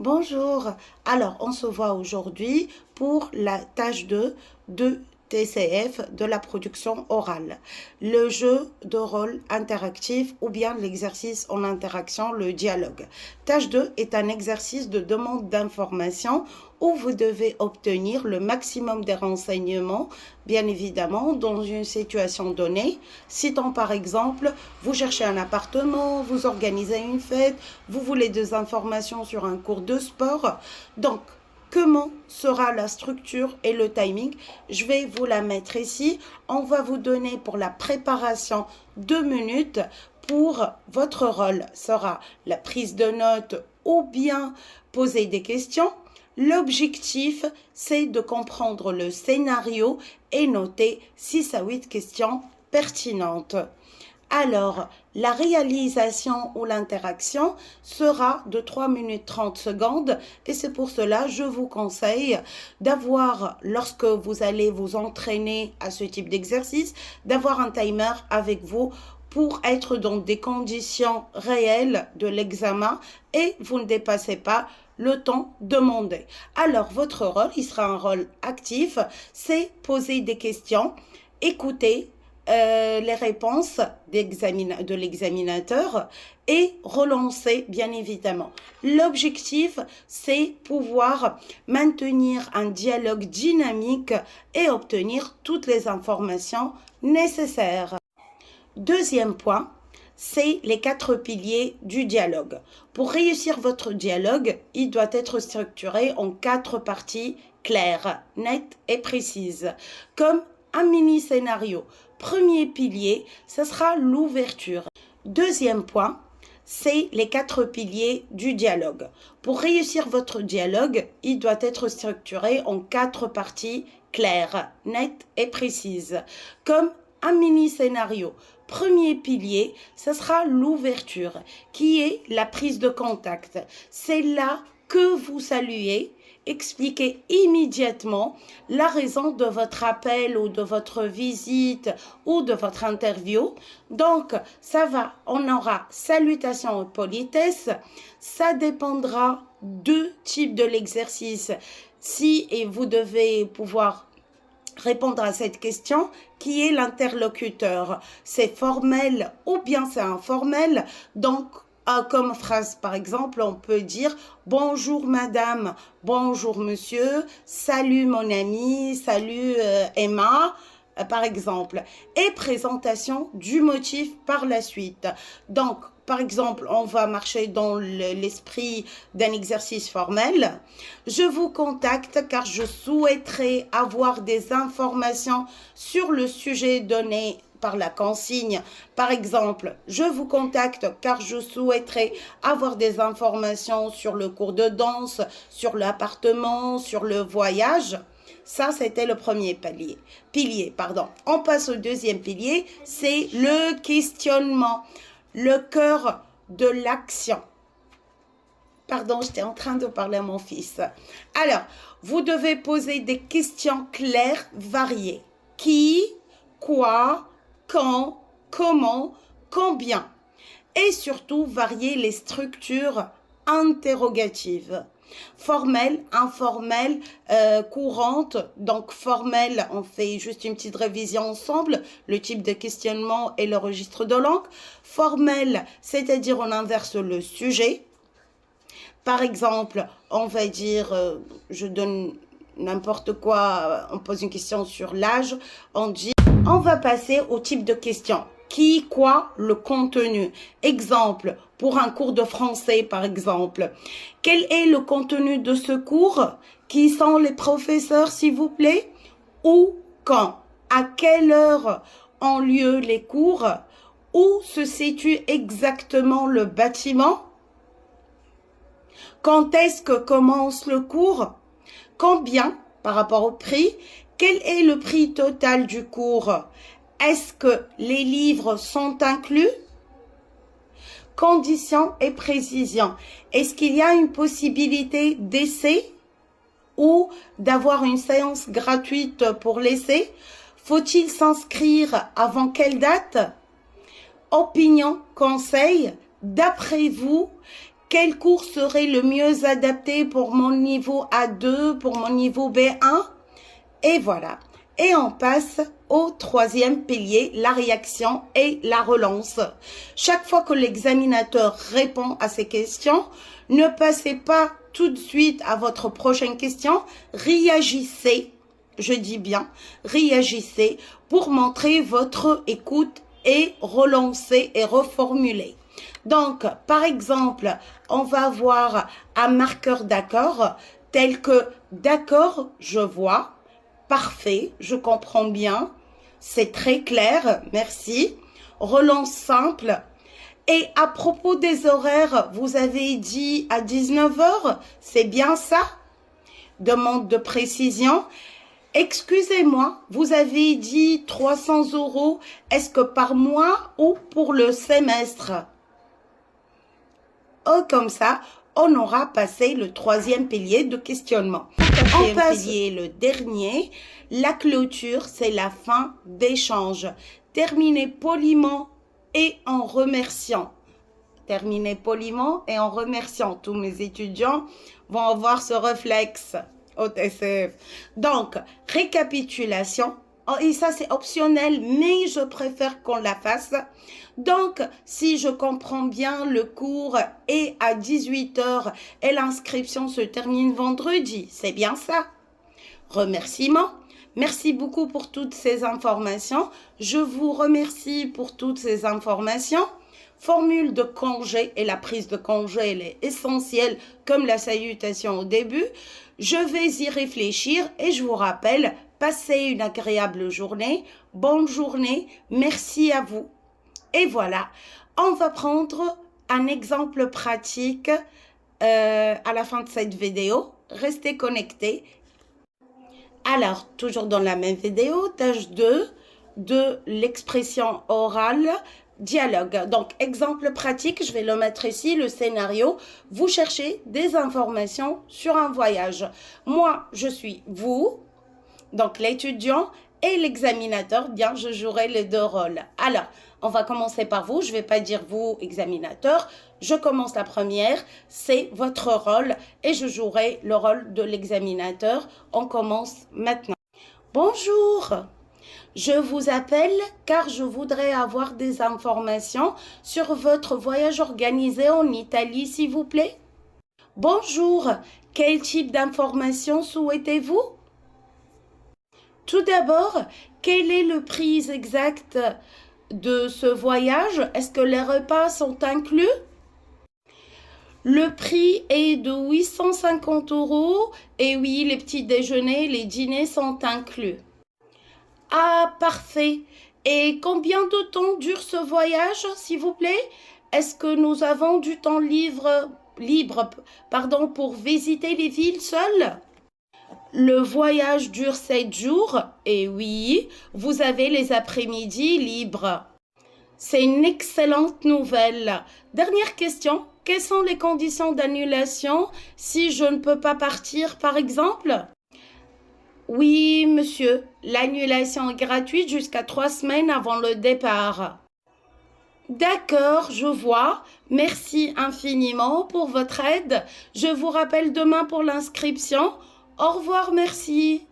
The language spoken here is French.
Bonjour, alors on se voit aujourd'hui pour la tâche 2 de TCF de la production orale. Le jeu de rôle interactif ou bien l'exercice en interaction, le dialogue. Tâche 2 est un exercice de demande d'information où vous devez obtenir le maximum des renseignements, bien évidemment, dans une situation donnée. Citons par exemple, vous cherchez un appartement, vous organisez une fête, vous voulez des informations sur un cours de sport. Donc, comment sera la structure et le timing? Je vais vous la mettre ici. On va vous donner pour la préparation 2 minutes. Pour votre rôle sera la prise de notes ou bien poser des questions. L'objectif, c'est de comprendre le scénario et noter 6 à 8 questions pertinentes. Alors, la réalisation ou l'interaction sera de 3 minutes 30 secondes et c'est pour cela je vous conseille d'avoir, lorsque vous allez vous entraîner à ce type d'exercice, d'avoir un timer avec vous pour être dans des conditions réelles de l'examen et vous ne dépassez pas le temps demandé. Alors, votre rôle, il sera un rôle actif, c'est poser des questions, écouter les réponses de l'examinateur et relancer bien évidemment. L'objectif, c'est pouvoir maintenir un dialogue dynamique et obtenir toutes les informations nécessaires. Deuxième point, c'est les 4 piliers du dialogue. Pour réussir votre dialogue, il doit être structuré en 4 parties claires, nettes et précises, comme un mini-scénario. Premier pilier, ce sera l'ouverture. Deuxième point, c'est les 4 piliers du dialogue. Pour réussir votre dialogue, il doit être structuré en 4 parties claires, nettes et précises, comme un mini-scénario. Premier pilier, ce sera l'ouverture, qui est la prise de contact. C'est là que vous saluez, expliquez immédiatement la raison de votre appel ou de votre visite ou de votre interview. Donc, on aura salutation et politesse. Ça dépendra du type de l'exercice. Et vous devez pouvoir répondre à cette question, qui est l'interlocuteur. C'est formel ou bien c'est informel. Donc, comme phrase, par exemple, on peut dire « Bonjour madame, bonjour monsieur, salut mon ami, salut Emma », par exemple. Et présentation du motif par la suite. Donc, par exemple, on va marcher dans l'esprit d'un exercice formel. Je vous contacte car je souhaiterais avoir des informations sur le sujet donné par la consigne. Par exemple, je vous contacte car je souhaiterais avoir des informations sur le cours de danse, sur l'appartement, sur le voyage. Ça, c'était le premier pilier. On passe au deuxième pilier, c'est le questionnement, le cœur de l'action. Pardon, j'étais en train de parler à mon fils. Alors, vous devez poser des questions claires, variées. Qui, quoi, quand, comment, combien. Et surtout, varier les structures interrogatives. Formelle, informelle, courante. Donc formelle, on fait juste une petite révision ensemble, le type de questionnement et le registre de langue. Formelle, c'est-à-dire on inverse le sujet. Par exemple, on va dire, je donne n'importe quoi, on pose une question sur l'âge, on dit, on va passer au type de question. Qui, quoi, le contenu. Exemple, pour un cours de français, par exemple. Quel est le contenu de ce cours? Qui sont les professeurs, s'il vous plaît? Où, quand? À quelle heure ont lieu les cours? Où se situe exactement le bâtiment? Quand est-ce que commence le cours? Combien par rapport au prix? Quel est le prix total du cours? Est-ce que les livres sont inclus? Conditions et précisions. Est-ce qu'il y a une possibilité d'essai ou d'avoir une séance gratuite pour l'essai? Faut-il s'inscrire avant quelle date? Opinion, conseil, d'après vous, Quel cours serait le mieux adapté pour mon niveau A2, pour mon niveau B1? Et voilà. Et on passe au troisième pilier, la réaction et la relance. Chaque fois que l'examinateur répond à ces questions, ne passez pas tout de suite à votre prochaine question. Réagissez, je dis bien, réagissez pour montrer votre écoute et relancer et reformuler. Donc, par exemple, on va avoir un marqueur d'accord tel que d'accord, je vois. Parfait, je comprends bien, c'est très clair, merci. Relance simple. Et à propos des horaires, vous avez dit à 19 h, c'est bien ça? Demande de précision. Excusez-moi, vous avez dit 300 €, est-ce que par mois ou pour le semestre? Oh, comme ça, on aura passé le troisième pilier de questionnement. On passe le dernier. La clôture, c'est la fin d'échange. Terminez poliment et en remerciant. Terminez poliment et en remerciant. Tous mes étudiants vont avoir ce réflexe au TCF. Donc, récapitulation. Oh, et ça, c'est optionnel, mais je préfère qu'on la fasse. Donc, si je comprends bien, le cours est à 18 h et l'inscription se termine vendredi. C'est bien ça. Remerciements. Merci beaucoup pour toutes ces informations. Je vous remercie pour toutes ces informations. Formule de congé et la prise de congé, elle est essentielle comme la salutation au début. Je vais y réfléchir et je vous rappelle, passez une agréable journée. Bonne journée. Merci à vous. Et voilà, on va prendre un exemple pratique à la fin de cette vidéo. Restez connectés. Alors, toujours dans la même vidéo, tâche 2 de l'expression orale, dialogue. Donc, exemple pratique, je vais le mettre ici, le scénario. Vous cherchez des informations sur un voyage. Moi, je suis vous, donc l'étudiant, et l'examinateur. Bien, je jouerai les deux rôles. Alors, on va commencer par vous. Je ne vais pas dire vous, examinateur. Je commence la première. C'est votre rôle et je jouerai le rôle de l'examinateur. On commence maintenant. Bonjour. Je vous appelle car je voudrais avoir des informations sur votre voyage organisé en Italie, s'il vous plaît. Bonjour. Quel type d'informations souhaitez-vous? Tout d'abord, quel est le prix exact de ce voyage? Est-ce que les repas sont inclus? Le prix est de 850 €. Et oui, les petits déjeuners, les dîners sont inclus. Ah, parfait. Et combien de temps dure ce voyage, s'il vous plaît? Est-ce que nous avons du temps libre pour visiter les villes seules? Le voyage dure 7 jours, et oui, vous avez les après-midi libres. C'est une excellente nouvelle. Dernière question, quelles sont les conditions d'annulation si je ne peux pas partir, par exemple? Oui, monsieur, l'annulation est gratuite jusqu'à 3 semaines avant le départ. D'accord, je vois. Merci infiniment pour votre aide. Je vous rappelle demain pour l'inscription. Au revoir, merci.